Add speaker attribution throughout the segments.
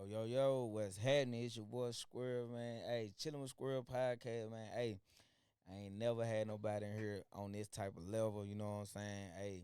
Speaker 1: Yo, what's happening? It's your boy Squirrel, man. Hey, chilling with Squirrel podcast, man. Hey, I ain't never had nobody in here on this type of level. You know what I'm saying? Hey,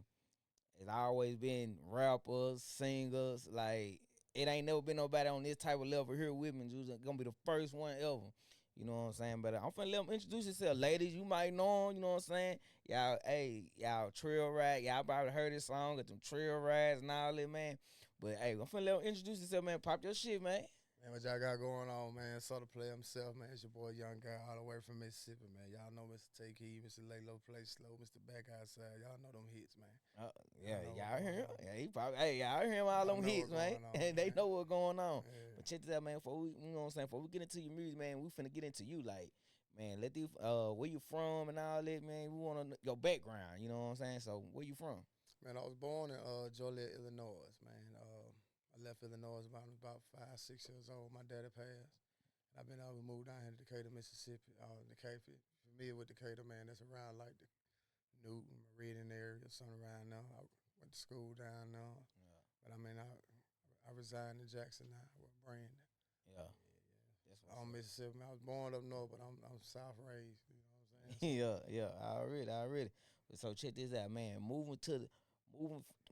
Speaker 1: it's always been rappers, singers. Like it ain't never been nobody on this type of level here with me. You're gonna be the first one ever. You know what I'm saying? But I'm finna let them introduce yourself, ladies. You might know them. You know what I'm saying? Y'all, hey, y'all trail ride. Y'all probably heard this song, got them trail rides and all that, man. But hey, I'm finna let them introduce yourself, man. Pop your shit, man.
Speaker 2: Man, what y'all got going on, man? Saw the play himself, man. It's your boy, young guy, all the way from Mississippi, man. Y'all know Mr. Take Heed, Mr. Lay Low, Play Slow, Mr. Back Outside. Y'all know them hits, man.
Speaker 1: Uh,
Speaker 2: Y'all
Speaker 1: yeah,
Speaker 2: know what's
Speaker 1: y'all hear
Speaker 2: going
Speaker 1: him?
Speaker 2: on.
Speaker 1: Yeah, he probably. Hey, y'all hear him all
Speaker 2: Y'all
Speaker 1: them
Speaker 2: know
Speaker 1: hits,
Speaker 2: what's
Speaker 1: man.
Speaker 2: going on,
Speaker 1: And they
Speaker 2: man.
Speaker 1: know what's going on.
Speaker 2: Yeah.
Speaker 1: But check this out, man. Before we, you know what I'm saying? Before we get into your music, man, we finna get into you. Like, man, let these, where you from and all that, man. We wanna know your background. You know what I'm saying? So, where you from?
Speaker 2: Man, I was born in Joliet, Illinois, man. I left Illinois about 5, 6 years old. My daddy passed. I've been able to move down here to Decatur, Mississippi. Decatur, familiar with Decatur, man? That's around like the Newton, Meridian area, something around there. I went to school down there.
Speaker 1: Yeah,
Speaker 2: But I mean, I reside in Jackson now with Brandon.
Speaker 1: yeah, that's
Speaker 2: Yeah.
Speaker 1: what's
Speaker 2: I'm
Speaker 1: up.
Speaker 2: Mississippi. I was born up north, but I'm South raised. You know what I'm saying? So
Speaker 1: Yeah. Already. So check this out, man. Moving,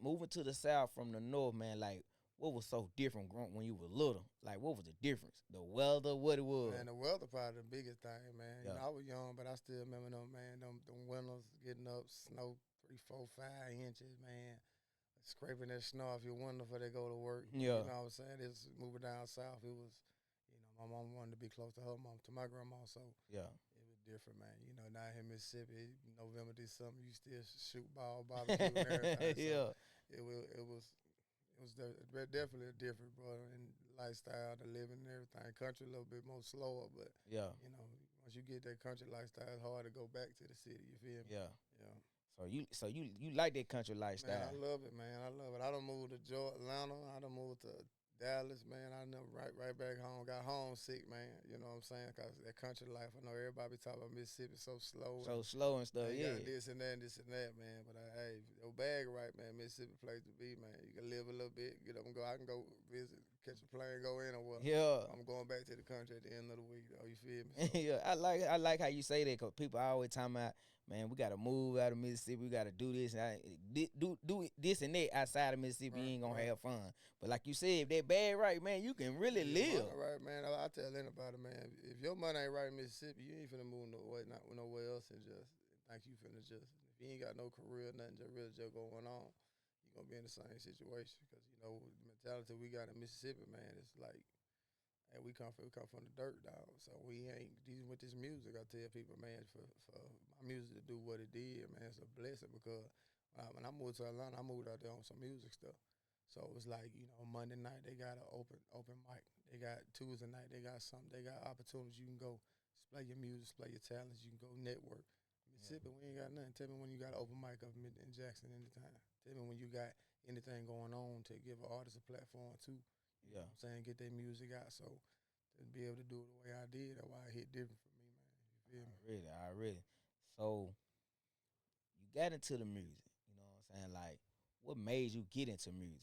Speaker 1: moving to the south from the north, man. Like, what was so different when you were little? Like, what was the difference? The weather, what it was?
Speaker 2: man, the weather probably the biggest thing, man. You
Speaker 1: Yeah,
Speaker 2: know, I was young, but I still remember them, man. Them winters getting up, snow 3, 4, 5 inches, man. Scraping that snow off your window before they go to work. You
Speaker 1: yeah,
Speaker 2: know what I'm saying? It's moving down south. It was, my mom wanted to be close to her mom, to my grandma, so
Speaker 1: yeah,
Speaker 2: it was different, man. You know, down here in Mississippi, November, December, you still shoot ball, barbecue, and everything. So
Speaker 1: yeah,
Speaker 2: it was it was it was definitely a different, bro, and lifestyle, the living and everything. Country a little bit more slower, but
Speaker 1: yeah,
Speaker 2: you know, once you get that country lifestyle, it's hard to go back to the city. You feel me?
Speaker 1: yeah.
Speaker 2: Yeah.
Speaker 1: So you like that country
Speaker 2: Man, I
Speaker 1: lifestyle?
Speaker 2: love it, man. I love it. I done moved to Georgia, Atlanta. I done moved to Dallas, man. I never right back home. Got homesick, man. You know what I'm saying? Cause that country life. I know everybody be talking about Mississippi so slow and
Speaker 1: So slow and stuff,
Speaker 2: they
Speaker 1: yeah.
Speaker 2: got this and that and this and that, man. But hey, your bag right, man. Mississippi place to be, man. You can live a little bit, get up and go. I can go visit, catch a plane, go anywhere.
Speaker 1: Yeah.
Speaker 2: I'm going back to the country at the end of the week, though. You feel me? So
Speaker 1: Yeah, I like how you say that because people always talking about, man, we gotta move out of Mississippi, we gotta do this and do this and that outside of Mississippi. You
Speaker 2: right,
Speaker 1: ain't gonna
Speaker 2: right.
Speaker 1: have fun. But like you said, if that bag right, man, you can really
Speaker 2: Your money
Speaker 1: live.
Speaker 2: right, man. I tell anybody, man, if your money ain't right in Mississippi, you ain't finna move nowhere else and just think you finna just. If you ain't got no career, nothing just going on, you gonna be in the same situation. Cause the mentality we got in Mississippi, man, it's like, hey, we come from the dirt, dog. So we ain't dealing with this music. I tell people, man, for my music to do what it did, man, it's a blessing because when I moved to Atlanta, I moved out there on some music stuff. So it was like, Monday night they got an open mic. They got Tuesday night they got something. They got opportunities. You can go display your music, display your talents. You can go network.
Speaker 1: Yeah,
Speaker 2: Mississippi, we ain't got nothing. Tell me when you got an open mic up in Jackson anytime. Tell me when you got anything going on to give an artist a platform too. You know
Speaker 1: yeah,
Speaker 2: what I'm saying? Get their music out. So to be able to do it the way I did, that's why it hit different for me, man. You feel me?
Speaker 1: I really. So you got into the music. You know what I'm saying? Like, what made you get into music?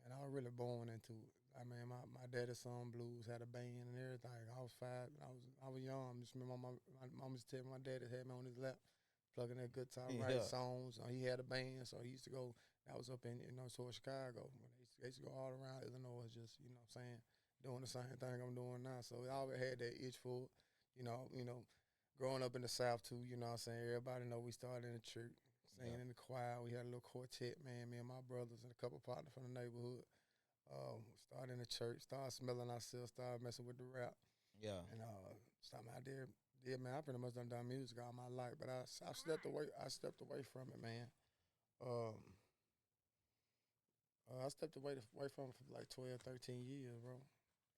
Speaker 2: Man, I was really born into it. I mean, my daddy sung blues, had a band and everything. I was 5, I was young. I just remember my mom used to tell me my daddy had me on his lap, plugging that guitar, writing
Speaker 1: Yeah,
Speaker 2: songs. He had a band, so he used to go. That was up in towards Chicago. When they used to go all around Illinois, just what I'm saying, doing the same thing I'm doing now. So I always had that itch for it. Growing up in the South too. You know what I'm saying, everybody know we started in the church,
Speaker 1: yeah,
Speaker 2: singing in the choir. We had a little quartet, man. Me and my brothers and a couple partners from the neighborhood. Started in the church, started smelling ourselves, started messing with the rap,
Speaker 1: yeah,
Speaker 2: and something out there. Yeah, man, I pretty much done music all my life, but I stepped away. I stepped away from it, man. Um, I stepped away from it for like 12, 13 years, bro.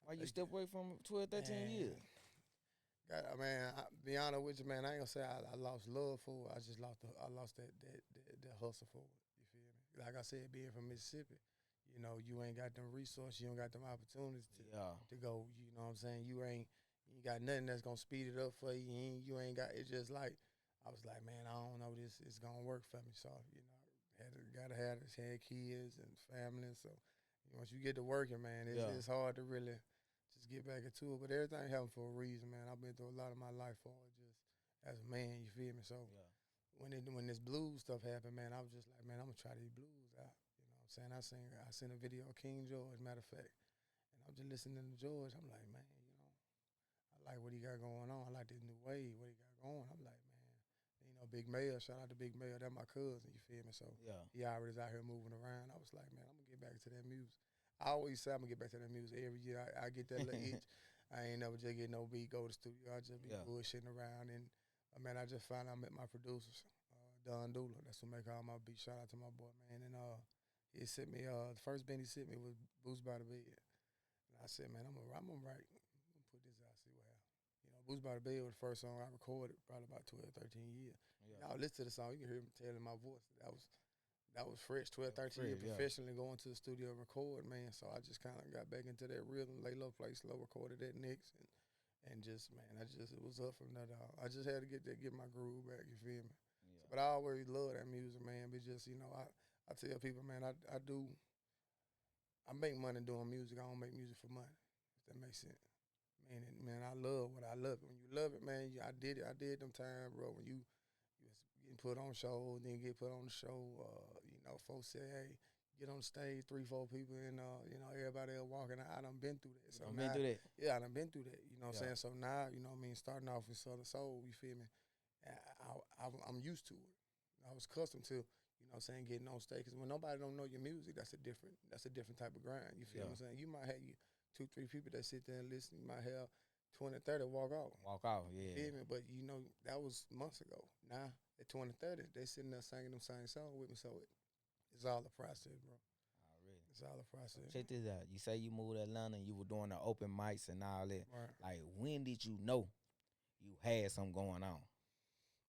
Speaker 1: why you
Speaker 2: Like,
Speaker 1: step away from 12, 13
Speaker 2: man,
Speaker 1: years?
Speaker 2: be honest with you, man. I ain't gonna say I lost love for it. I just I lost that hustle for it. You feel me? Like I said, being from Mississippi, you ain't got them resources, you don't got them opportunities
Speaker 1: Yeah,
Speaker 2: to go. You know what I'm saying? You ain't got nothing that's gonna speed it up for you. You ain't got. It's just like I was like, man, I don't know this is gonna work for me. So gotta have this, had kids and family. So Once you get to working, man, it's hard to really just get back into it. But everything happens for a reason, man. I've been through a lot of my life for it, just as a man. You feel me? So when this blues stuff happened, man, I was just like, man, I'm gonna try these blues out. You know what I'm saying? I seen a video of King George, matter of fact, and I'm just listening to George. I'm like, man, I like what he got going on. I like this new wave, what he got going. I'm like, man, Big Mayor, shout out to Big Mayor. That's my cousin, you feel me? So he already out here moving around. I was like, man, I'm gonna get back to that music. I always say I'm gonna get back to that music every year. I get that little itch. I ain't never just get no beat, go to the studio. I just be bullshitting around. And, man, I just found out I met my producers, Don Dula. That's who make all my beats. Shout out to my boy, man. And he sent me, the first band he sent me was Boost by the Bed. And I said, man, I'm gonna write. I'm gonna put this out, see what happens. Boost by the Bed was the first song I recorded, probably about 12, 13 years. Yeah. Now listen to the song, you can hear me telling my voice. That was fresh, 12, 13 years professionally going to the studio and record, man. So I just kind of got back into that rhythm, lay low, play slow, recorded that next, and just, man, it was up from that. I just had to get my groove back, you feel me? Yeah. So, but I always love that music, man. But just, I tell people, man, I make money doing music. I don't make music for money, if that makes sense. Man, I love what I love. When you love it, man, I did it. I did them time, bro. When you getting put on shows, then get put on the show, folks say, hey, get on the stage, 3-4 people, and, everybody else walking out. I done been through that. So
Speaker 1: been through that?
Speaker 2: Yeah, I done been through that. You know what I'm saying? So now, starting off with Southern Soul, you feel me? I'm used to it. I was accustomed to, getting on stage. Because when nobody don't know your music, that's a different type of grind. You feel what I'm saying? You might have 2-3 people that sit there and listen. You might have 20, 30 walk off.
Speaker 1: Yeah.
Speaker 2: You feel me? But, that was months ago. Now, at 20, 30, they sitting there singing them same song with me. So it's all a process, bro.
Speaker 1: Already.
Speaker 2: It's all a process.
Speaker 1: Check this out. You say you moved to Atlanta and you were doing the open mics and all that.
Speaker 2: Right.
Speaker 1: Like, when did you know you had something going on?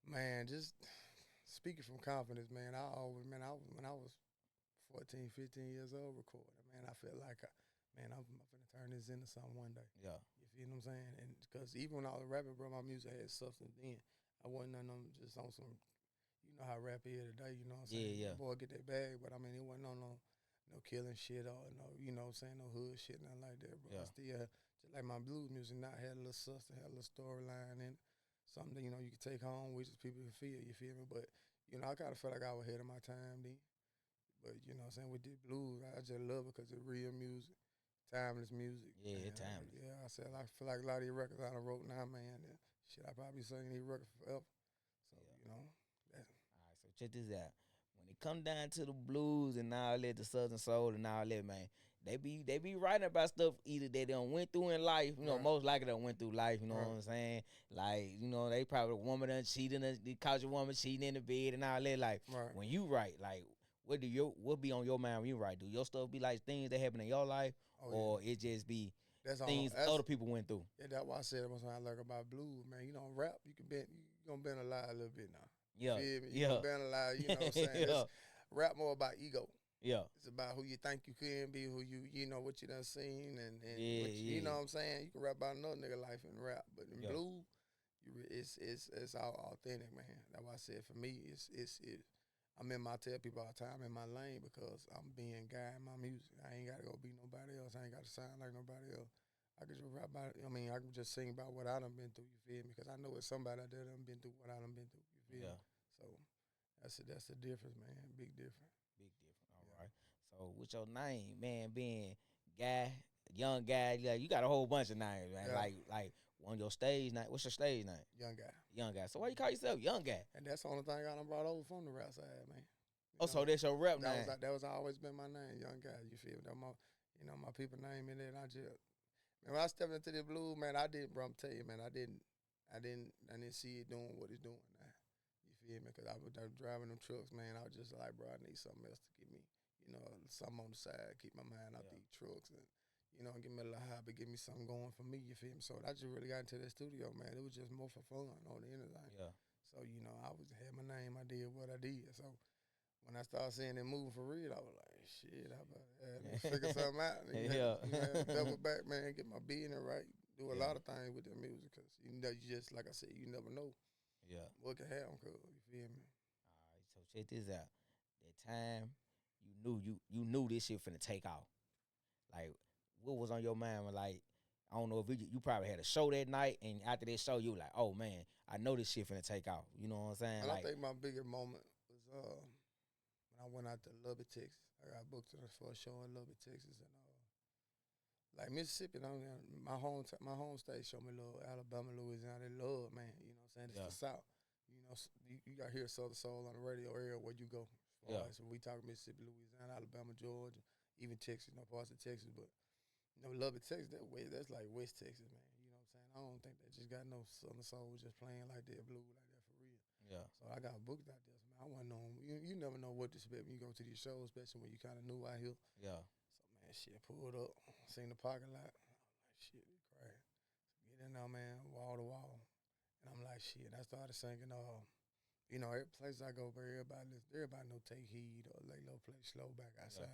Speaker 2: Man, just speaking from confidence, man, when I was 14, 15 years old recording, man, I felt like, I'm going to turn this into something one day.
Speaker 1: Yeah.
Speaker 2: You feel what I'm saying? And because even when I was rapping, bro, my music had substance then. I wasn't none of them just on some, how rap is today, you know what I'm saying?
Speaker 1: Yeah.
Speaker 2: Boy, get that bag, but, it wasn't on no killing shit or no, what I'm saying, no hood shit, nothing like that, bro.
Speaker 1: Yeah.
Speaker 2: I still, just like my blues music now, had a little substance, had a little storyline in it. Something, you can take home, which is people can feel, you feel me? But, I kind of felt like I was ahead of my time then. But, you know what I'm saying, with the blues, I just love it because it's real music. Timeless music.
Speaker 1: Yeah, it's timeless.
Speaker 2: Yeah, I said I feel like a lot of these records I done wrote now, man. Shit, I probably sing these records forever. So,
Speaker 1: All right, so check this out. When it come down to the blues and all that, the Southern Soul and all that, man, they be writing about stuff either they done went through in life, most likely they went through life, you know what I'm saying? Like, they probably a woman done cheating, they caught your woman cheating in the bed and all that. Like, when you write, like, what be on your mind when you write? Do your stuff be like things that happen in your life, or it just be things other people went through?
Speaker 2: Yeah, that's why I said when I learn about blues, man. Rap, you gonna bend a lie a little bit now.
Speaker 1: Yeah,
Speaker 2: you feel me? You gonna bend a lie, you know what I'm saying? Rap more about ego.
Speaker 1: Yeah,
Speaker 2: it's about who you think you can be, who what you done seen, and
Speaker 1: you
Speaker 2: know what I'm saying. You can rap about another nigga life and rap, but in blues, it's all authentic, man. That's why I said for me, it's I tell people all the time, I'm in my lane because I'm being guy in my music. I ain't got to go be nobody else. I ain't got to sound like nobody else. I can just rap about it. I can just sing about what I done been through, you feel me? Because I know it's somebody out there done been through what I done been through, you feel me? So that's the difference, man. Big difference.
Speaker 1: Big difference. All right. So with your name, man, being guy, young guy, you got a whole bunch of names, man. Yeah. Like on your stage name. What's your stage name?
Speaker 2: Young Guy.
Speaker 1: Young Guy. So why you call yourself Young Guy?
Speaker 2: And that's the only thing I done brought over from the rap side, man.
Speaker 1: So that's your rap name?
Speaker 2: That was always been my name, Young Guy. You feel me? That my people name in it. And when I stepped into the blues, man, I didn't, bro, I'm telling you, man, I didn't see it doing what it's doing now. You feel me? Because I was driving them trucks, man. I was just like, bro, I need something else to give me, something on the side, keep my mind out these trucks and, give me a little hobby, give me something going for me, you feel me? So I just really got into the studio, man. It was just more for fun on the anything.
Speaker 1: Yeah.
Speaker 2: So, I had my name, I did what I did. So when I started seeing it moving for real, I was like, shit, I better figure something out. Double back, man, get my being right, do a lot of things with the music. Because, you just, like I said, you never know what can happen, cuz, you feel me?
Speaker 1: All right, so check this out. That time, you knew this shit finna take off. Like, what was on your mind? Like, I don't know if you probably had a show that night, and after that show, you were like, oh man, I know this shit finna take off. You know what I'm saying?
Speaker 2: And I
Speaker 1: Like,
Speaker 2: think my biggest moment was when I went out to Lubbock, Texas. I got booked for a show in Lubbock, Texas, and like Mississippi, my home state show me love. Alabama, Louisiana, they love, man. You know what I'm saying? It's
Speaker 1: yeah,
Speaker 2: the South. You know, you got to hear Southern Soul on the radio area where you go.
Speaker 1: yeah,
Speaker 2: So we talk Mississippi, Louisiana, Alabama, Georgia, even Texas, parts of Texas. But, Lubbock, Texas, that's like West Texas, man. You know what I'm saying? I don't think they just got no Southern Soul just playing like that, blue like that for real.
Speaker 1: yeah,
Speaker 2: So I got booked out there. So, man, I wasn't know. You never know what to expect when you go to these shows, especially when you kind of new out here.
Speaker 1: yeah,
Speaker 2: So, man, shit, pulled up, seen the parking lot. I'm like, shit, it's crazy. So get in there, man, wall to wall. And I'm like, shit. I started singing, every place I go, bro, everybody know Take Heed or Lay Low, Play Slow back outside.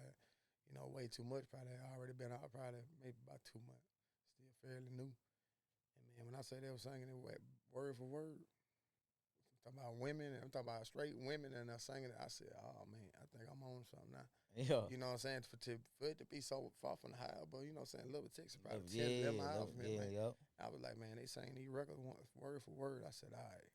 Speaker 1: yeah.
Speaker 2: Way too much. Probably already been out probably maybe about 2 months. Still fairly new. And, man, when I say they were singing it word for word, I'm talking about women, and I'm talking about straight women, and they're singing it, I said, oh, man, I think I'm on something now.
Speaker 1: Yeah.
Speaker 2: You know what I'm saying? For it to be so far from the high, but you know what I'm saying? Lubbock, Texas, probably 10,
Speaker 1: Yeah,
Speaker 2: 11 miles from here, man.
Speaker 1: yep.
Speaker 2: I was like, man, they sang these records word for word. I said, all right,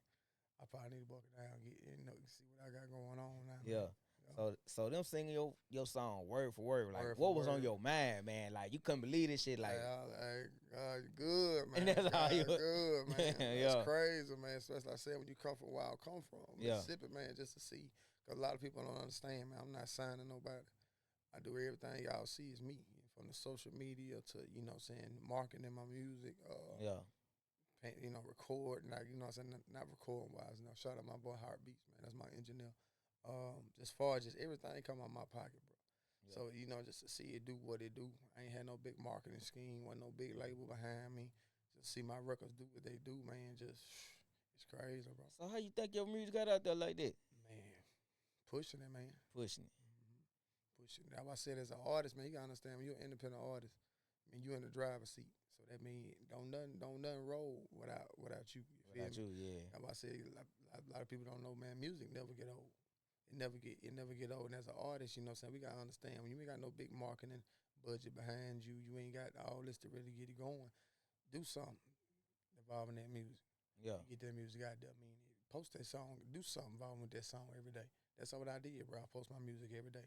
Speaker 2: I probably need to buckle down, get see what I got going on now,
Speaker 1: Yeah.
Speaker 2: man.
Speaker 1: So them singing your song word for word, like
Speaker 2: Word for
Speaker 1: what was on
Speaker 2: word.
Speaker 1: your mind, man? Like you couldn't believe this shit, like
Speaker 2: Hey, I was like, God, you good, man.
Speaker 1: And that's how
Speaker 2: God,
Speaker 1: you-
Speaker 2: good, man.
Speaker 1: Yeah.
Speaker 2: That's crazy, man. Especially like I said, when you come from where I come from,
Speaker 1: Yeah.
Speaker 2: Mississippi, man, just to see. Because a lot of people don't understand, man. I'm not signing nobody. I do everything y'all see is me. From the social media to, marketing my music,
Speaker 1: yeah,
Speaker 2: recording, like, not recording wise. Shout out my boy Heartbeats, man. That's my engineer. As far as just everything come out my pocket, bro.
Speaker 1: yeah,
Speaker 2: So, just to see it do what it do. I ain't had no big marketing scheme, wasn't no big label behind me. Just see my records do what they do, man. It's crazy, bro.
Speaker 1: So how you think your music got out there like that?
Speaker 2: Man, pushing it, man.
Speaker 1: Pushing it.
Speaker 2: Pushing it. That's why I said as an artist, man, you gotta understand when you're an independent artist, I mean, you in the driver's seat. So that means don't nothing roll without you.
Speaker 1: Without you, yeah.
Speaker 2: That's why I say a lot of people don't know, man, music never get old. It never get old. And as an artist, you know what I'm saying, we gotta understand when you ain't got no big marketing budget behind you, you ain't got all this to really get it going. Do something involving that music.
Speaker 1: Yeah.
Speaker 2: Get that music out there. I mean, post that song, do something involving with that song every day. That's what I did, bro. I post my music every day.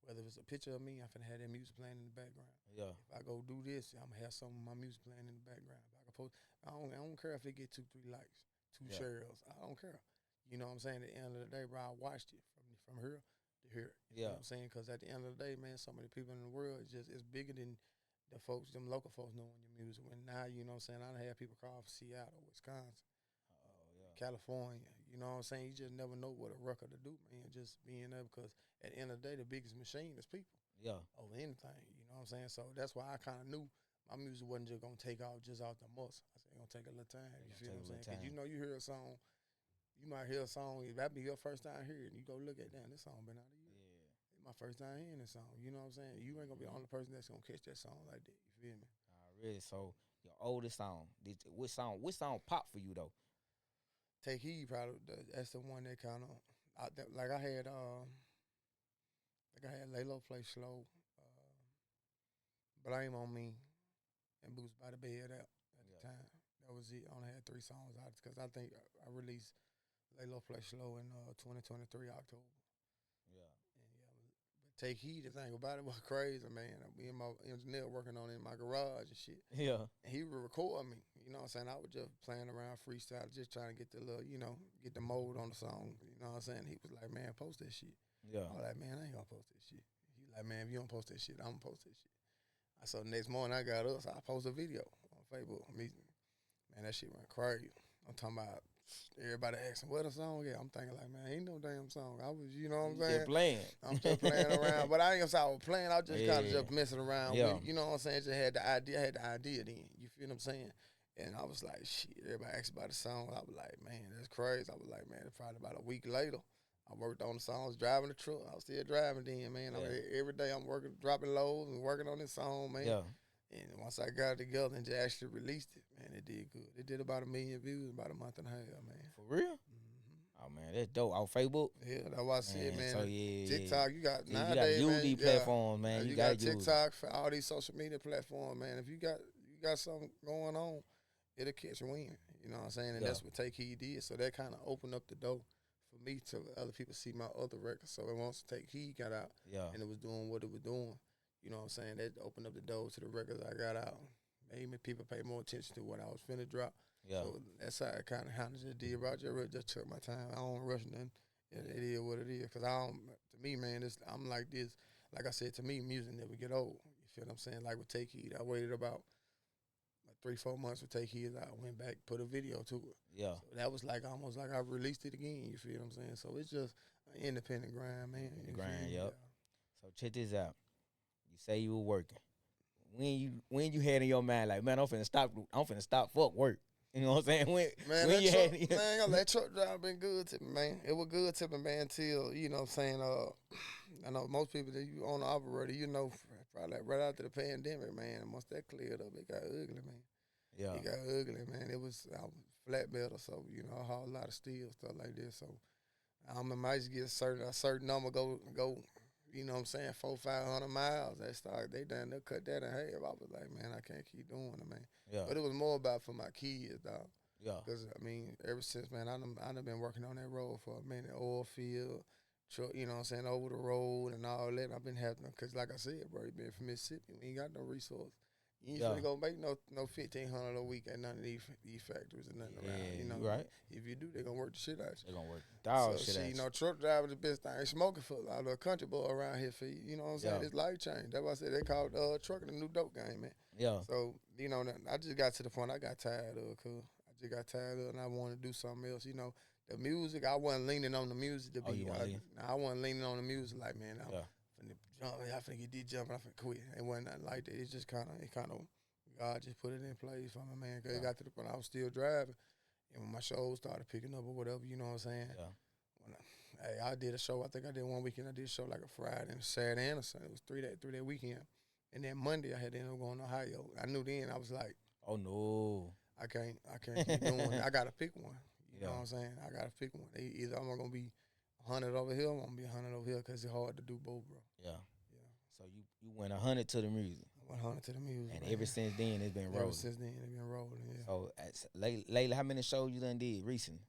Speaker 2: Whether it's a picture of me, I'm finna have that music playing in the background.
Speaker 1: Yeah.
Speaker 2: If I go do this, I'm gonna have some of my music playing in the background. If I can post, I don't care if it get 2, 3 likes, 2
Speaker 1: Yeah.
Speaker 2: shares. I don't care. You know what I'm saying? At the end of the day, bro, I watched it from here to here. You
Speaker 1: Yeah.
Speaker 2: know what I'm saying? Because at the end of the day, man, so many people in the world, it's bigger than the folks, them local folks knowing your music. When now, you know what I'm saying, I done have people call from Seattle, Wisconsin,
Speaker 1: Oh yeah.
Speaker 2: California. You know what I'm saying? You just never know what a record to do, man. Just being there because at the end of the day, the biggest machine is people
Speaker 1: Yeah.
Speaker 2: over anything. You know what I'm saying? So that's why I kind of knew my music wasn't just gonna take off just off the muscle. I said it's gonna take a little time. You feel what I'm saying? Because you hear a song, you might hear a song. If that be your first time hearing it, you go look at that. This song been out a year.
Speaker 1: Yeah.
Speaker 2: It's my first time hearing this song. You know what I'm saying? You ain't gonna be the only person that's gonna catch that song like that. You feel me?
Speaker 1: Already. So your oldest song, which song pop for you though?
Speaker 2: Take Heed, probably that's the one that kind of like I had Lay Low, Play Slow, Blame on Me, and Boots by the Bed at the time. That was it. I only had 3 songs out because I think I released Lay Low, Play Slow in 2023 October.
Speaker 1: Yeah.
Speaker 2: But Take Heed, the thing about it was crazy, man. Me and my engineer working on it in my garage and shit.
Speaker 1: Yeah.
Speaker 2: And he would record me. You know what I'm saying? I was just playing around freestyle, just trying to get the little, get the mode on the song. You know what I'm saying? He was like, man, post that shit.
Speaker 1: Yeah.
Speaker 2: I was like, man, I ain't gonna post that shit. He like, man, if you don't post that shit, I'm gonna post that shit. So the next morning I got up, so I posted a video on Facebook. Man, that shit went crazy. I'm talking about everybody asking what a song is. I'm thinking like, man, ain't no damn song. I was, you know what I'm saying?
Speaker 1: Playing.
Speaker 2: I'm just playing around. But I ain't gonna say I was playing. I was just kind of just messing around.
Speaker 1: Yeah.
Speaker 2: With, you know what I'm saying? Just had the idea. I had the idea then. You feel what I'm saying? And I was like, shit. Everybody asked about the song. I was like, man, that's crazy. I was like, man, probably about a week later, I worked on the song. I was driving the truck. I was still driving then, man.
Speaker 1: Yeah.
Speaker 2: Every day I'm working, dropping loads and working on this song, man.
Speaker 1: Yeah.
Speaker 2: And once I got it together and just actually released it, man, it did good. It did about 1 million views in about a month and a half, man.
Speaker 1: For real?
Speaker 2: Mm-hmm.
Speaker 1: Oh man, that's dope. On Facebook,
Speaker 2: Yeah, that's why I said,
Speaker 1: man.
Speaker 2: man.
Speaker 1: So yeah.
Speaker 2: TikTok, you got
Speaker 1: See, you got to
Speaker 2: nowadays,
Speaker 1: use
Speaker 2: man.
Speaker 1: these
Speaker 2: Yeah,
Speaker 1: platforms, man. You
Speaker 2: you
Speaker 1: got to
Speaker 2: got
Speaker 1: use them.
Speaker 2: TikTok for all these social media platforms, man. If you got something going on, it'll catch wind. You know what I'm saying? And
Speaker 1: Yeah,
Speaker 2: that's what Take Heed did. So that kind of opened up the door for me to other people see my other records. So it once Take Heed got out
Speaker 1: yeah,
Speaker 2: and it was doing what it was doing, you know what I'm saying? That opened up the door to the records I got out. Made me people pay more attention to what I was finna drop.
Speaker 1: yeah,
Speaker 2: So that's how I kind of handled it. Did Roger really just took my time. I don't rush nothing. It is what it is. Cause I don't. To me, man, I'm like this. Like I said, to me, music never get old. You feel what I'm saying? Like with Take Heed, I waited about like 3-4 months to Take Heed. I went back, put a video to it.
Speaker 1: yeah.
Speaker 2: So that was like almost like I released it again. You feel what I'm saying? So it's just an independent grind, man.
Speaker 1: In the
Speaker 2: You
Speaker 1: grind,
Speaker 2: feel me?
Speaker 1: yep. So check this out. You say you were working. When you had in your mind like, man, I'm finna stop fuck work. You know what I'm saying?
Speaker 2: Man,
Speaker 1: When
Speaker 2: that
Speaker 1: you
Speaker 2: truck,
Speaker 1: had
Speaker 2: man, that truck drive been good to me, man. It was good to me, man, till, you know what I'm saying, I know most people that you own an operator, you know, probably like right after the pandemic, man, and once that cleared up, it got ugly, man.
Speaker 1: yeah,
Speaker 2: It got ugly, man. I was flat metal, so, you know, I haul a lot of steel, stuff like this, so I remember I used to get a certain number, go, you know what I'm saying, 400-500 miles. They done, they'll cut that in half. I was like, man, I can't keep doing it, man.
Speaker 1: yeah,
Speaker 2: But it was more about for my kids, dog.
Speaker 1: yeah,
Speaker 2: Cause I mean, ever since, man, I done been working on that road for a minute, oil field, truck, you know what I'm saying, over the road and all that. I've been having, cause like I said, bro, you been from Mississippi, we ain't got no resource. You ain't
Speaker 1: yeah,
Speaker 2: finna go make no 1,500 a week at none of these factories and nothing around. You
Speaker 1: yeah.
Speaker 2: know,
Speaker 1: You right.
Speaker 2: if you do, they gonna work the shit out
Speaker 1: They
Speaker 2: you.
Speaker 1: gonna work
Speaker 2: So
Speaker 1: dog shit
Speaker 2: see,
Speaker 1: at
Speaker 2: you
Speaker 1: you.
Speaker 2: know, truck driving the best thing. Smoking for a lot of country boy around here for you. You know what I'm saying?
Speaker 1: Yeah,
Speaker 2: It's life change. That's why I said they called trucking the new dope game, man.
Speaker 1: yeah.
Speaker 2: So, you know, I just got to the point I got tired of, cuz. I just got tired of it and I wanted to do something else. You know, the music, I wasn't leaning on the music to
Speaker 1: Oh, you
Speaker 2: be,
Speaker 1: want to leave?
Speaker 2: I wasn't leaning on the music like, man, I'm
Speaker 1: Yeah,
Speaker 2: finna jump, I finna get this jump, I finna quit. It wasn't nothing like that. It's just kind of, God just put it in place for me, man. Cause it
Speaker 1: yeah,
Speaker 2: got to the point I was still driving. And when my shows started picking up or whatever, you know what I'm saying?
Speaker 1: yeah.
Speaker 2: When I did a show, I think I did one weekend, I did a show like a Friday and a Saturday and a Sunday. It was 3 day weekend. And then Monday I had to end up going to Ohio. I knew then I was like,
Speaker 1: Oh no.
Speaker 2: I can't keep doing it. I gotta pick one. You know
Speaker 1: Yeah,
Speaker 2: what I'm saying? I gotta pick one. Either I'm gonna be 100 over here, or I'm gonna be 100 over here because it's hard to do both, bro.
Speaker 1: yeah.
Speaker 2: Yeah,
Speaker 1: So you went 100 to the music,
Speaker 2: I went 100 to the music,
Speaker 1: and
Speaker 2: man.
Speaker 1: ever since then it's been
Speaker 2: Ever
Speaker 1: rolling.
Speaker 2: since then, it been rolling. Yeah.
Speaker 1: So lately, how many shows you done did recently?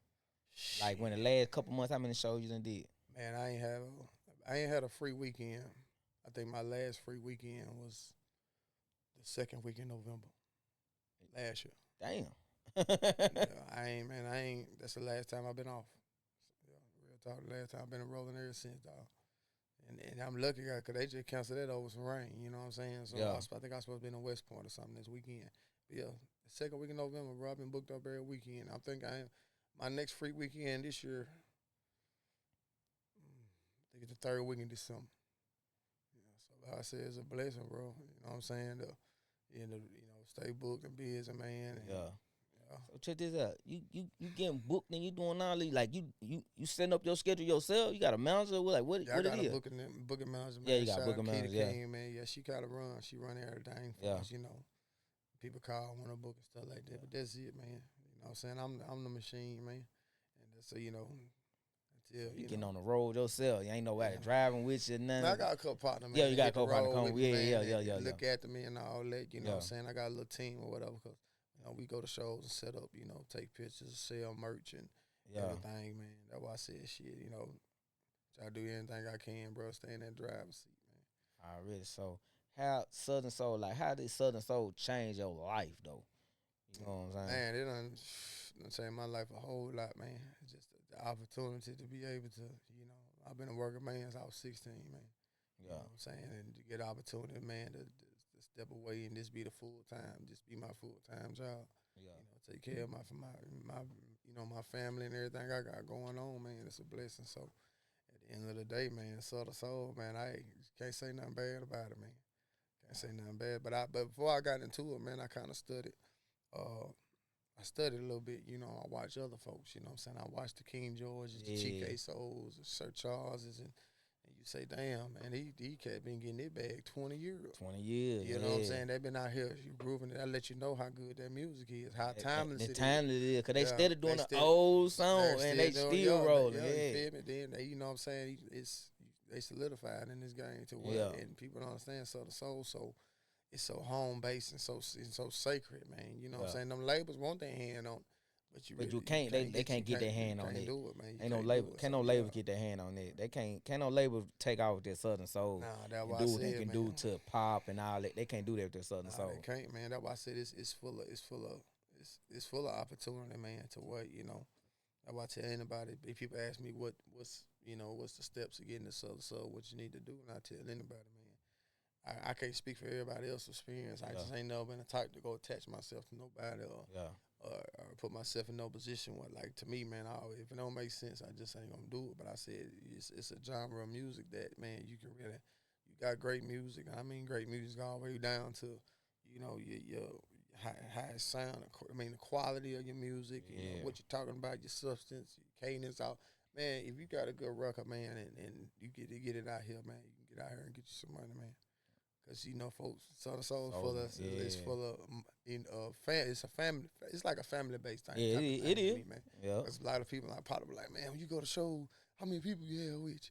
Speaker 1: Like when the
Speaker 2: Shit,
Speaker 1: last couple months, how many shows you done did?
Speaker 2: man, I ain't had a free weekend. I think my last free weekend was the second week in November last year.
Speaker 1: Damn.
Speaker 2: Yeah, I ain't. That's the last time I've been off. Yeah, real talk. The last time I've been rolling ever since, dog. And I'm lucky, because they just canceled that over some rain. You know what I'm saying? So
Speaker 1: Yeah.
Speaker 2: I think I was supposed to be in West Point or something this weekend. But yeah, the second week in November, bro, I've been booked up every weekend. I think I am. My next free weekend this year, I think it's the third week in December. Yeah, so like I said, it's a blessing, bro. You know what I'm saying? Stay booked and busy, man. And,
Speaker 1: Yeah.
Speaker 2: yeah.
Speaker 1: So check this out. You getting booked and you doing all these like you setting up your schedule yourself. You got a manager.
Speaker 2: Yeah, I
Speaker 1: What it
Speaker 2: got a
Speaker 1: is?
Speaker 2: booking manager, man.
Speaker 1: Yeah, you got
Speaker 2: Shout out
Speaker 1: booking
Speaker 2: Katie
Speaker 1: manager. Yeah,
Speaker 2: King, man. Yeah, she kind of runs. She run everything for
Speaker 1: yeah,
Speaker 2: us, you know. People call, want to book and stuff like that.
Speaker 1: yeah.
Speaker 2: But that's it, man. You know what I'm saying? I'm the machine, man. And so,
Speaker 1: So
Speaker 2: until,
Speaker 1: you getting on the road yourself. You ain't nobody
Speaker 2: yeah.
Speaker 1: driving with you,
Speaker 2: Now, I
Speaker 1: nothing.
Speaker 2: got a couple partners, man.
Speaker 1: Yeah, you
Speaker 2: That
Speaker 1: got a
Speaker 2: hit the
Speaker 1: co-partner
Speaker 2: road
Speaker 1: come.
Speaker 2: with me,
Speaker 1: Yeah,
Speaker 2: man.
Speaker 1: yeah, yeah,
Speaker 2: That
Speaker 1: yeah, yeah.
Speaker 2: look after me and all that. You know what
Speaker 1: Yeah,
Speaker 2: I'm saying? I got a little team or whatever. Cause, we go to shows and set up, take pictures, sell merch and
Speaker 1: yeah.
Speaker 2: everything, man. That's why I said shit, try to do anything I can, bro. Stay in that driver's seat, man.
Speaker 1: Already. So how Southern Soul, like how did Southern Soul change your life though? You know what I'm saying?
Speaker 2: Man, it done changed my life a whole lot, man. It's just the opportunity to be able to, I've been a working man since I was 16, man. You know
Speaker 1: Yeah,
Speaker 2: what I'm saying? And to get opportunity, man, to step away and just be the full time, just be my full time job.
Speaker 1: yeah,
Speaker 2: Take care of my family and everything I got going on, man. It's a blessing. So at the end of the day, man, Southern Soul, man, I can't say nothing bad about it, man. Can't say nothing bad. But before I got into it, man, I kind of studied. Uh, I studied a little bit, I watch other folks, you know what I'm saying? I watched the King Georges, the
Speaker 1: yeah,
Speaker 2: Chique Souls, the Sir Charleses, and you say, damn, man, he cat been getting it bag 20 years.
Speaker 1: 20 years.
Speaker 2: You know what I'm saying? They been out here, you grooving it. I let you know how good that music is, how timeless
Speaker 1: The
Speaker 2: it
Speaker 1: time
Speaker 2: is.
Speaker 1: it is, cause they
Speaker 2: Yeah,
Speaker 1: steady doing
Speaker 2: they
Speaker 1: the
Speaker 2: still,
Speaker 1: old song and they
Speaker 2: doing,
Speaker 1: still rolling.
Speaker 2: you
Speaker 1: Yeah,
Speaker 2: feel me? Then they, you know what I'm saying? It's they solidified in this game to what,
Speaker 1: yeah,
Speaker 2: and people don't understand Southern Soul. So it's so home based and so sacred, man. You know what I'm
Speaker 1: yeah.
Speaker 2: saying? Them labels want their hand on, but
Speaker 1: But
Speaker 2: really
Speaker 1: you can't. They can't get their hand on it.
Speaker 2: do it, man. You
Speaker 1: Ain't no
Speaker 2: can't
Speaker 1: label.
Speaker 2: do it.
Speaker 1: Can't
Speaker 2: So
Speaker 1: no
Speaker 2: yeah,
Speaker 1: label get their hand on it. They can't. Can't no label take off with their Southern Soul
Speaker 2: nah, that's
Speaker 1: and
Speaker 2: why I
Speaker 1: do what they
Speaker 2: said,
Speaker 1: can
Speaker 2: man.
Speaker 1: do to pop and all that. They can't do that with their Southern
Speaker 2: Nah,
Speaker 1: Soul.
Speaker 2: they can't, man. That's why I said it's full of opportunity, man. To what you know. That's why I tell anybody. If people ask me what's the steps to getting the Southern Soul, what you need to do, and I tell anybody, man. I can't speak for everybody else's experience. I just ain't never been the type to go attach myself to nobody
Speaker 1: Yeah,
Speaker 2: or put myself in no position where, like, to me, man, if it don't make sense, I just ain't gonna do it. But I said it's a genre of music that, man, you can really, you got great music. I mean, great music all the way down to, your high sound. I mean, the quality of your music, what you're talking about, your substance, your cadence, all. Man, if you got a good record, man, and you get it out here, man, you can get out here and get you some money, man. Cause folks, Southern Soul full of it's full of it's a family. It's like a family based thing.
Speaker 1: yeah, it is.
Speaker 2: Me, man.
Speaker 1: Yeah,
Speaker 2: Cause a lot of people like probably like, man, when you go to show, how many people you have with you?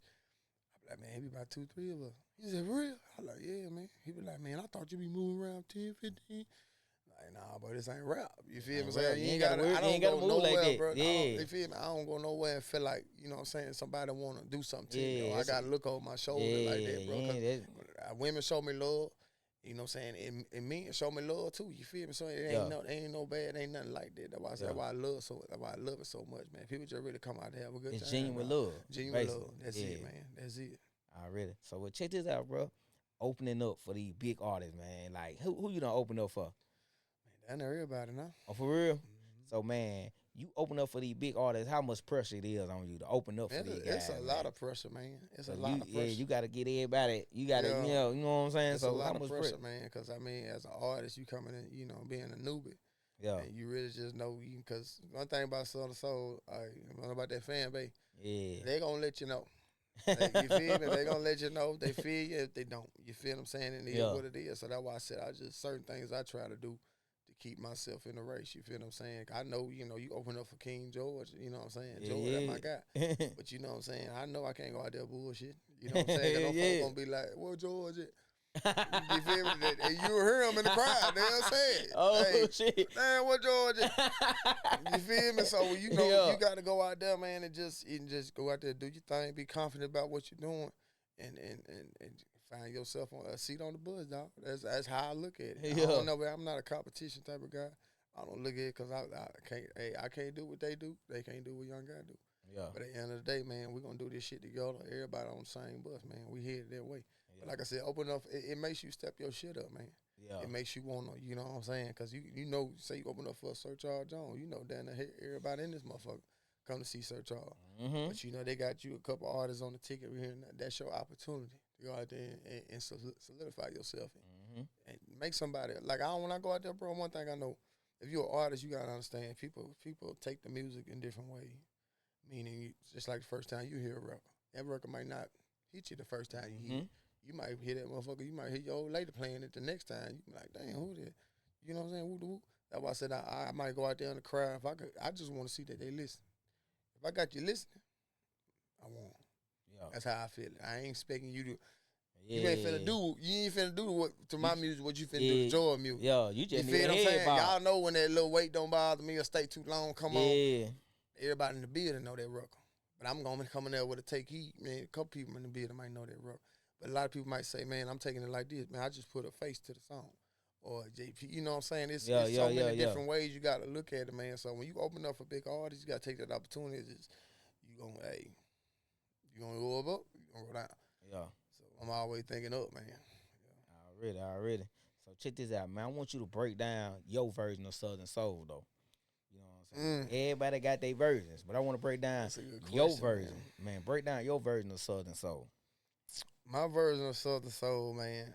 Speaker 2: I be like, man, maybe about 2, 3 of us. He said, for real? I like, yeah, man. He be like, man, I thought you be moving around 10, 15. Like, nah, but this ain't rap. You feel me?
Speaker 1: Rap.
Speaker 2: You
Speaker 1: You
Speaker 2: ain't
Speaker 1: gotta
Speaker 2: got. I don't
Speaker 1: gotta
Speaker 2: go
Speaker 1: move
Speaker 2: nowhere,
Speaker 1: like that.
Speaker 2: bro.
Speaker 1: Yeah,
Speaker 2: You feel me? I don't go nowhere and feel like, you know what I'm saying, somebody want to do something to me. Or I
Speaker 1: it's
Speaker 2: got to look over my shoulder like that, bro. Women show me love. You know what I'm saying? And men show me love too. You feel me? So it ain't no bad, ain't nothing like that. That's why I love it so much, man. People just really come out there have a good time.
Speaker 1: It's genuine love.
Speaker 2: Genuine love. That's it, man. That's it.
Speaker 1: Already. So well, check this out, bro. Opening up for these big artists, man. Like who you done open up for?
Speaker 2: Man, down there everybody now.
Speaker 1: Oh, for real?
Speaker 2: Mm-hmm.
Speaker 1: So man, you open up for these big artists. How much pressure it is on you to open up for these guys?
Speaker 2: It's a lot of pressure, man. It's a lot of pressure.
Speaker 1: Yeah, you got to get everybody. You got to, you know what I'm saying.
Speaker 2: It's
Speaker 1: so
Speaker 2: a lot
Speaker 1: how
Speaker 2: of
Speaker 1: much
Speaker 2: pressure, man. Because I mean, as an artist, you coming in, being a newbie.
Speaker 1: Yeah.
Speaker 2: And you really just know, because one thing about Southern Soul, I know about that fan base.
Speaker 1: Yeah.
Speaker 2: They gonna let you know. You feel me? They gonna let you know if they feel you, if they don't. You feel what I'm saying? And it is what it is. So that's why I said certain things I try to do to keep myself in the race. You feel what I'm saying? I know, you open up for King George. You know what I'm saying? George, that's my guy. But you know what I'm saying? I know I can't go out there bullshit. You know what I'm saying? Cause them folks gonna be like, "Where George at?" You feel me? And you hear him in the crowd. They'll say it.
Speaker 1: Oh,
Speaker 2: hey,
Speaker 1: shit.
Speaker 2: Man, what George at? You feel me? So you got to go out there, man, and just go out there, do your thing, be confident about what you're doing, and find yourself on a seat on the bus, dog. That's how I look at it. I don't know, I'm not a competition type of guy. I don't look at it because I can't do what they do. They can't do what young guy do.
Speaker 1: Yeah.
Speaker 2: But at the end of the day, man, we're gonna do this shit together. Everybody on the same bus, man. We headed that way. Yeah. But like I said, open up. It makes you step your shit up, man. Yeah. It makes you wanna, you know what I'm saying? Because say you open up for Sir Charles Jones, down there, everybody in this motherfucker come to see Sir Charles. Mm-hmm. But they got you a couple artists on the ticket here, and that's your opportunity to go out there and solidify yourself and make somebody like when I go out there, bro. One thing I know, if you're an artist, you gotta understand people take the music in different ways. Meaning, just like the first time you hear a record, that record might not hit you the first time you hear it. You might hear that motherfucker. You might hear your old lady playing it the next time. You be like, damn, who that? You know what I'm saying? Woo-de-woo. That's why I said I might go out there in the crowd. I just want to see that they listen. If I got you listening, I won. Yeah. That's how I feel. I ain't expecting you to. Yeah. You ain't finna do to my music what you finna do to Joy music.
Speaker 1: Yeah, you just
Speaker 2: feel what I'm saying? Y'all know when that little wait don't bother me or stay too long, come on. Everybody in the building know that record. But I'm going to come in there with a take heat, man. A couple people in the building might know that record. But a lot of people might say, man, I'm taking it like this. Man, I just put a face to the song. Or JP, you know what I'm saying? It's so many different ways you got to look at it, man. So when you open up for big artists, you got to take that opportunity. You going to go up, you going to go down. Yeah. So I'm always thinking up, man.
Speaker 1: Yeah. Already. So check this out, man. I want you to break down your version of Southern Soul, though. Everybody got their versions, but I want to break down your version, man. Break down your version of Southern Soul.
Speaker 2: My version of Southern Soul, man,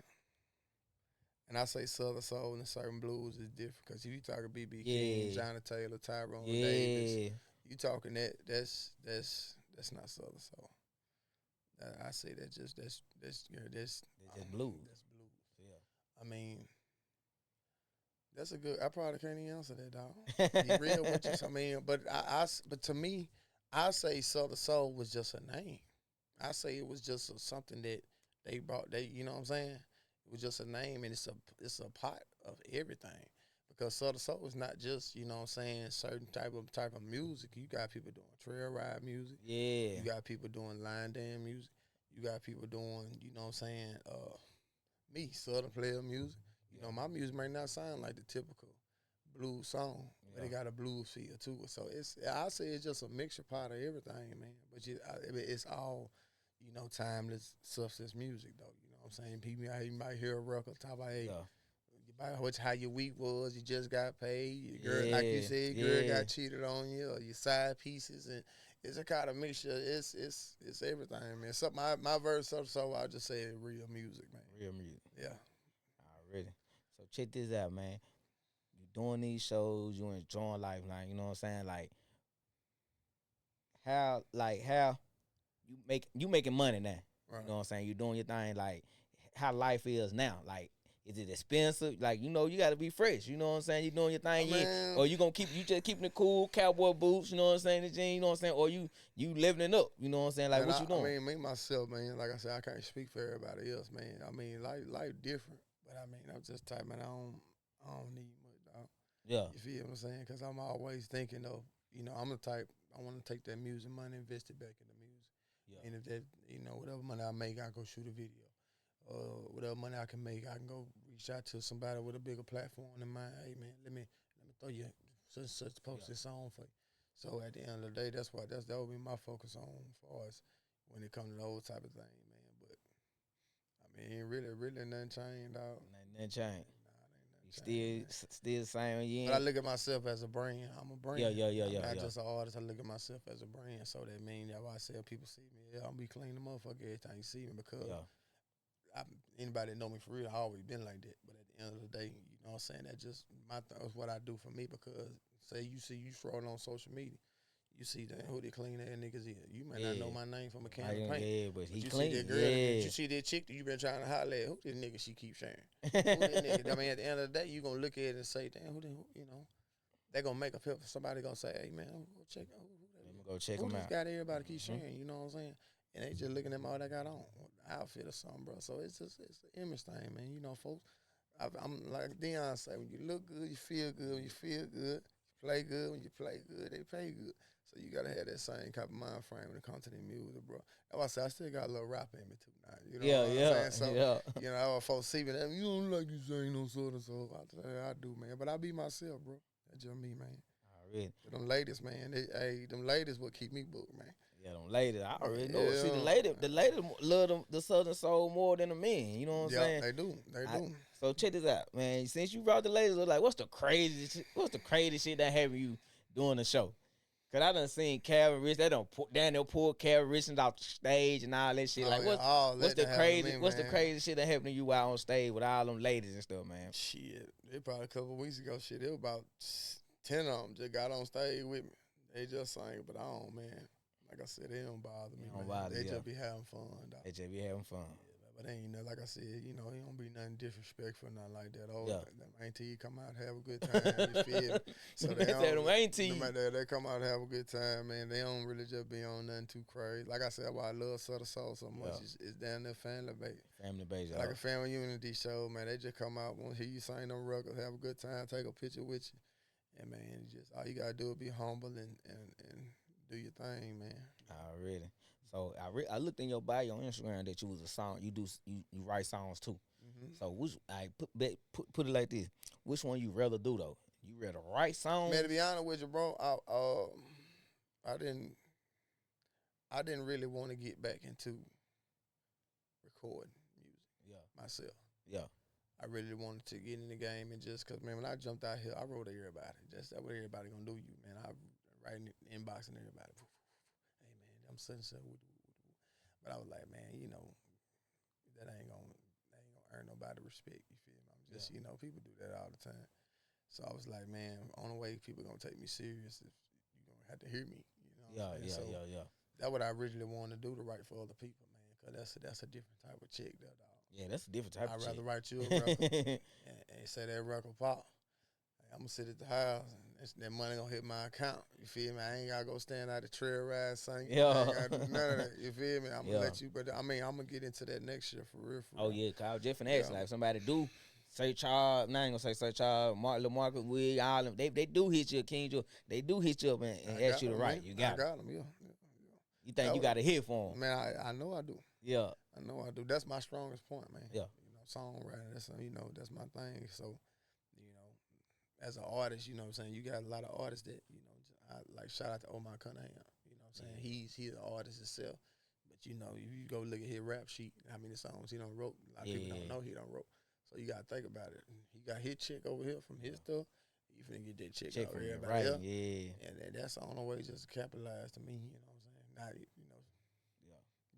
Speaker 2: and I say Southern Soul and certain blues is different because if you talking B.B. King, Johnny Taylor, Tyrone Davis, you talking that's not Southern Soul. I say that just that's you know,
Speaker 1: It's just blues.
Speaker 2: that's blues.
Speaker 1: Yeah.
Speaker 2: I mean, that's a good. I probably can't even answer that, dog. Be real with you. So, I mean, but to me, I say Southern Soul was just a name. I say it was just something that they brought. You know what I'm saying? It was just a name, and it's a pot of everything. Because Southern Soul is not just you know what I'm saying certain type of music. You got people doing trail ride music.
Speaker 1: Yeah.
Speaker 2: You got people doing line dance music. You got people doing you know what I'm saying me Southern player music. You
Speaker 1: Yeah.
Speaker 2: know my music may not sound like the typical blues song, but
Speaker 1: Yeah.
Speaker 2: it got a blues feel to it. So I say it's just a mixture pot of everything, man. But it's all you know timeless substance music though. You know what I'm saying? People you might hear a record talk about hey,
Speaker 1: Yeah.
Speaker 2: about how your week was, you just got paid, your girl like you
Speaker 1: Yeah.
Speaker 2: said, girl
Speaker 1: Yeah.
Speaker 2: got cheated on you, or your side pieces, and it's a kind of mixture. It's everything, man. So my verse up, so I just say real music, man.
Speaker 1: Real music.
Speaker 2: Yeah.
Speaker 1: Already. So check this out, man. You doing these shows, you enjoying life, like you know what I'm saying? How you making money now.
Speaker 2: Right.
Speaker 1: You know what I'm saying? You doing your thing, like how life is now. Like, is it expensive? Like, you know, you gotta be fresh. You know what I'm saying? You doing your thing,
Speaker 2: Man.
Speaker 1: or you gonna you just keeping the cool cowboy boots, you know what I'm saying, the jeans, you know what I'm saying? Or you living it up, you know what I'm saying? Like
Speaker 2: Man,
Speaker 1: what you
Speaker 2: I
Speaker 1: doing?
Speaker 2: mean, me myself, man. Like I said, I can't speak for everybody else, man. I mean, life different, but I mean, I'm just type, man. I don't need much, dog.
Speaker 1: Yeah.
Speaker 2: You feel what I'm saying? Because I'm always thinking of, you know, I'm the type. I want to take that music money, invest it back in the music,
Speaker 1: Yeah.
Speaker 2: and if that, you know, whatever money I make, I go shoot a video. Whatever money I can make, I can go reach out to somebody with a bigger platform than mine. Hey, man, let me throw you such post this song for you. So at the end of the day, that would be my focus on as far as when it comes to those type of things, man. But I mean, ain't really nothing changed, dog.
Speaker 1: Nothing changed.
Speaker 2: Nah, it ain't
Speaker 1: You
Speaker 2: nothing changed, man.
Speaker 1: still the same.
Speaker 2: But I look at myself as a brand. I'm a brand. I'm not
Speaker 1: Yeah.
Speaker 2: just an artist. I look at myself as a brand. So that means that why I say people see me, yeah, I'll be clean the motherfucker every time you see me because
Speaker 1: Yeah.
Speaker 2: anybody that know me for real, I always been like that. But at the end of the day, you know what I'm saying? That just that's what I do for me because say you see you scrolling on social media, you see that who they clean that niggas is. You might not know my name from a can of paint.
Speaker 1: Yeah, but he
Speaker 2: You
Speaker 1: clean.
Speaker 2: see that girl, you see that chick that you been trying to holler at. Who this nigga she keep sharing? Who that nigga? I mean, at the end of the day, you gonna look at it and say, damn, you know, they gonna make a picture. Somebody gonna say, hey man, go check out
Speaker 1: Let me go check
Speaker 2: who
Speaker 1: him
Speaker 2: this
Speaker 1: out.
Speaker 2: guy that everybody keep sharing. You know what I'm saying? And they just looking at what I got on, outfit or something, bro. So it's an image thing, man. You know, folks. I'm like Deion say, when you look good, you feel good. When you feel good, you play good. When you play good, they pay good. So you gotta have that same type of mind frame when it comes to the music, bro. That's why I say I still got a little rap in me too now. You know what I'm saying? So
Speaker 1: Yeah.
Speaker 2: you know, folks see me, you don't like you saying no sort of so. I do, man. But I be myself, bro. That's just me, man.
Speaker 1: Already.
Speaker 2: But them ladies, man. Them ladies what keep me booked, man.
Speaker 1: Yeah, them ladies. I already know.
Speaker 2: Yeah.
Speaker 1: See, the ladies love the Southern Soul more than the men. You know what I'm
Speaker 2: Yeah,
Speaker 1: saying?
Speaker 2: they do. They do.
Speaker 1: So check this out, man. Since you brought the ladies, like, what's the craziest shit that happened you doing the show? Cause I done seen Calvin Rich. They done Daniel pull Calvin Rich off the stage and all that shit. Like, what's the crazy shit that happened to you out on stage with all them ladies and stuff, man?
Speaker 2: Shit, it probably a couple weeks ago. Shit, it was about 10 of them just got on stage with me. They just sang, but I don't, man. Like I said, they don't bother me, man. They just be having fun, dog.
Speaker 1: They just be having fun.
Speaker 2: But ain't nothing, like I said, you know, it don't be nothing disrespectful, nothing like that. Oh,
Speaker 1: Yeah.
Speaker 2: them auntie come out have a good time, you feel me? So they
Speaker 1: them auntie.
Speaker 2: they come out have a good time, man. They don't really just be on nothing too crazy. Like I said, why I love Southern Soul so much.
Speaker 1: Yeah.
Speaker 2: It's down there family base.
Speaker 1: Family base,
Speaker 2: Like a family unity show, man. They just come out, want to hear you sing them records, have a good time, take a picture with you. And, man, just all you got to do is be humble and do your thing, man.
Speaker 1: Already. So I looked in your bio on Instagram that you was a song. You write songs too.
Speaker 2: Mm-hmm.
Speaker 1: So which I put it like this: which one you rather do though? You rather write songs?
Speaker 2: Man, to be honest with you, bro, I didn't really want to get back into recording music myself.
Speaker 1: Yeah.
Speaker 2: I really wanted to get in the game and just because, man, when I jumped out here, I wrote to everybody. Just that what everybody gonna do you, man. I write in the inbox and everybody. Hey, man, I'm such and such. But I was like, man, you know, that ain't gonna earn nobody respect. You feel me? I'm just, you know, people do that all the time. So I was like, man, only way people gonna take me serious is you gonna have to hear me. You know?
Speaker 1: Yeah.
Speaker 2: That's what I originally wanted to do, to write for other people, man. Cause that's a different type of chick, though, dog.
Speaker 1: Yeah, that's a different type
Speaker 2: I'd
Speaker 1: of
Speaker 2: rather
Speaker 1: chick.
Speaker 2: write you a record and say that record pop. I'm gonna sit at the house and that money gonna hit my account. You feel me? I ain't gotta go stand out the trail ride sing. I ain't
Speaker 1: Yeah.
Speaker 2: gotta do none of that. You feel me? I'm gonna
Speaker 1: Yeah.
Speaker 2: let you, but I mean, I'm gonna get into that next year for real. For
Speaker 1: Oh
Speaker 2: real.
Speaker 1: yeah, Kyle Jeff and
Speaker 2: Yeah.
Speaker 1: X. Like if somebody do say Charles, now I ain't gonna say Sir Charles, Mark Lamarcus, Wig, all them. They do hit you, King Joe. They do hit you up and
Speaker 2: I
Speaker 1: ask
Speaker 2: got
Speaker 1: you to
Speaker 2: them,
Speaker 1: write.
Speaker 2: man.
Speaker 1: You
Speaker 2: I
Speaker 1: got 'em.
Speaker 2: got them. Yeah.
Speaker 1: You think
Speaker 2: That
Speaker 1: you
Speaker 2: was,
Speaker 1: got a hit for them?
Speaker 2: man, I know I do.
Speaker 1: Yeah.
Speaker 2: I know I do. That's my strongest point, man.
Speaker 1: Yeah.
Speaker 2: Songwriting. That's my thing. So, as an artist, what I'm saying, you got a lot of artists that, I like shout out to Omar Cunningham. I'm saying? He's an artist himself. But if you go look at his rap sheet, how many songs he done wrote, a lot of people don't know he done wrote. So you gotta think about it. He got his check over here from his stuff. You finna get that check out
Speaker 1: from
Speaker 2: everybody
Speaker 1: right.
Speaker 2: else.
Speaker 1: Yeah.
Speaker 2: And that's the only way just to capitalize to me, you know what I'm saying?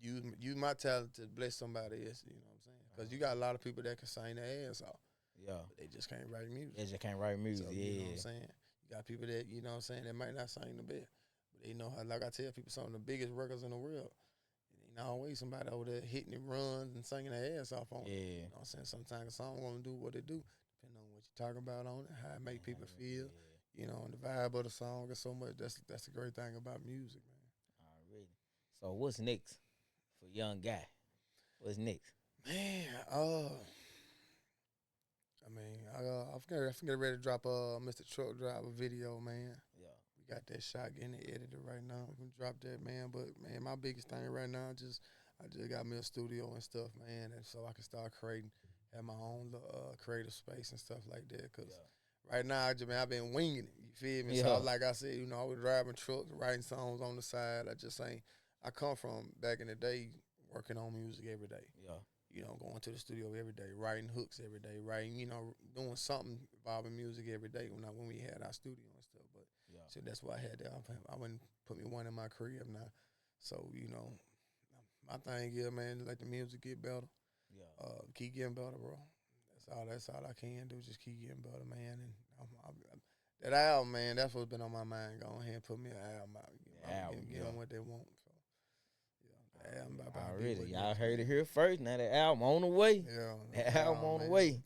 Speaker 2: Not use my talent to bless somebody else, you know what I'm saying? Because you got a lot of people that can sing their ass off.
Speaker 1: Yeah.
Speaker 2: But they just can't write music.
Speaker 1: They just can't write music.
Speaker 2: So,
Speaker 1: yeah.
Speaker 2: You know what I'm saying? You got people that, that might not sing the best. But they know how, like I tell people, some of the biggest records in the world. It ain't always somebody over there hitting it runs and singing their ass off on it. You know what I'm saying? Sometimes a song gonna do what it do, depending on what you talk about on it, how it make people feel, and the vibe of the song or so much. That's the great thing about music, man.
Speaker 1: Already. So what's next for young guy? What's next?
Speaker 2: Man, I'm getting ready to drop Mr. Truck Driver video, man.
Speaker 1: Yeah.
Speaker 2: We got that shot getting edited right now. We can drop that, man. But man, my biggest thing right now, I just got me a studio and stuff, man, and so I can start creating, have my own creative space and stuff like that. Cause right now, I've been winging it. You feel me?
Speaker 1: Yeah.
Speaker 2: So like I said, I was driving trucks, writing songs on the side. I come from back in the day working on music every day.
Speaker 1: Yeah.
Speaker 2: Going to the studio every day, writing hooks every day, doing something involving music every day when we had our studio and stuff. But so that's why I had that. I wouldn't put me one in my crib now. So, my thing is, man, let the music get better.
Speaker 1: Yeah.
Speaker 2: Keep getting better, bro. That's all I can do. Just keep getting better, man. And that album, man, that's what's been on my mind. Go ahead and put me an album out. Give them what they want.
Speaker 1: Already, y'all heard it here first. Now the album on the way.
Speaker 2: Yeah,
Speaker 1: that album on the
Speaker 2: man.
Speaker 1: way.
Speaker 2: Yeah.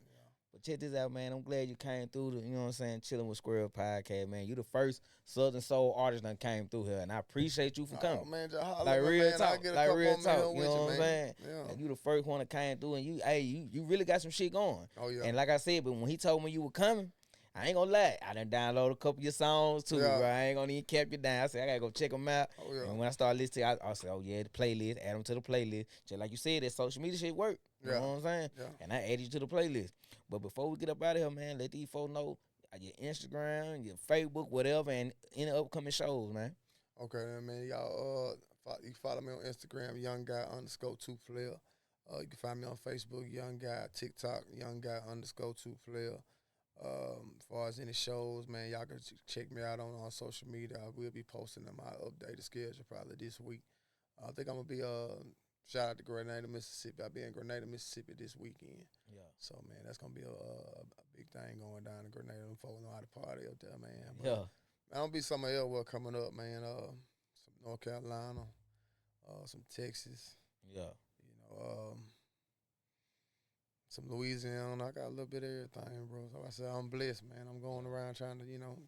Speaker 1: But check this out, man. I'm glad you came through the, Chillin' with Squirrel podcast, man. You the first Southern Soul artist that came through here, and I appreciate you for coming.
Speaker 2: Oh man, just holler,
Speaker 1: like real
Speaker 2: man.
Speaker 1: talk,
Speaker 2: Get a
Speaker 1: like
Speaker 2: couple
Speaker 1: real
Speaker 2: on
Speaker 1: talk.
Speaker 2: You
Speaker 1: know
Speaker 2: know
Speaker 1: what I'm saying?
Speaker 2: Yeah.
Speaker 1: And you the first one that came through, and you really got some shit going.
Speaker 2: Oh yeah.
Speaker 1: And like I said, but when he told me you were coming, I ain't gonna lie. I done downloaded a couple of your songs too, bro. I ain't gonna even keep you down. I said I gotta go check them out.
Speaker 2: Oh yeah.
Speaker 1: And when I started listening, I said, oh yeah, the playlist. Add them to the playlist. Just like you said, that social media shit work. You know what I'm saying?
Speaker 2: Yeah.
Speaker 1: And I added you to the playlist. But before we get up out of here, man, let these folks know your Instagram, your Facebook, whatever, and any upcoming shows, man.
Speaker 2: Okay, man. Y'all, you can follow me on Instagram, youngguy_2player. You can find me on Facebook, Young Guy, TikTok, youngguy_2player. As far as any shows, man, y'all can check me out on social media. I will be posting my updated schedule probably this week. I think I'm gonna be shout out to Grenada, Mississippi. I'll be in Grenada, Mississippi this weekend.
Speaker 1: Yeah.
Speaker 2: So man, that's gonna be a big thing going down in Grenada. Them folks know how to party up there, man. But,
Speaker 1: Yeah.
Speaker 2: I don't be somewhere else coming up, man. Some North Carolina, some Texas.
Speaker 1: Yeah.
Speaker 2: Some Louisiana. I got a little bit of everything, bro. So I said I'm blessed, man. I'm going around trying to,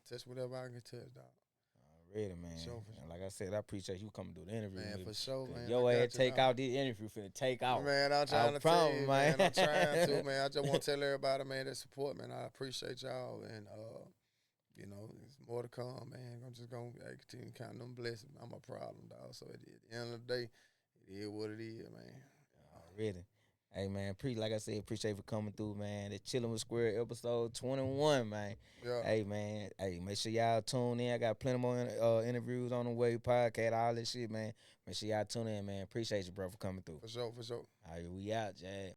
Speaker 2: touch whatever I can touch, dog.
Speaker 1: Already, man.
Speaker 2: For sure.
Speaker 1: And like I said, I appreciate you coming to the interview.
Speaker 2: Man, for sure, man.
Speaker 1: Your ass take out this interview finna take out.
Speaker 2: Man, I'm trying to tell you, man. I'm trying to, man. I just want to tell everybody, man, that support, man. I appreciate y'all, and there's more to come, man. I'm just gonna continue counting them blessings. I'm a problem, dog. So at the end of the day, it is what it is, man.
Speaker 1: Already. Hey, man, like I said, appreciate you for coming through, man. The Chillin' with Squirrel episode 21, man.
Speaker 2: Yeah.
Speaker 1: Hey, man. Hey, make sure y'all tune in. I got plenty more interviews on the way, podcast, all this shit, man. Make sure y'all tune in, man. Appreciate you, bro, for coming through.
Speaker 2: For sure.
Speaker 1: All right, we out, Jay.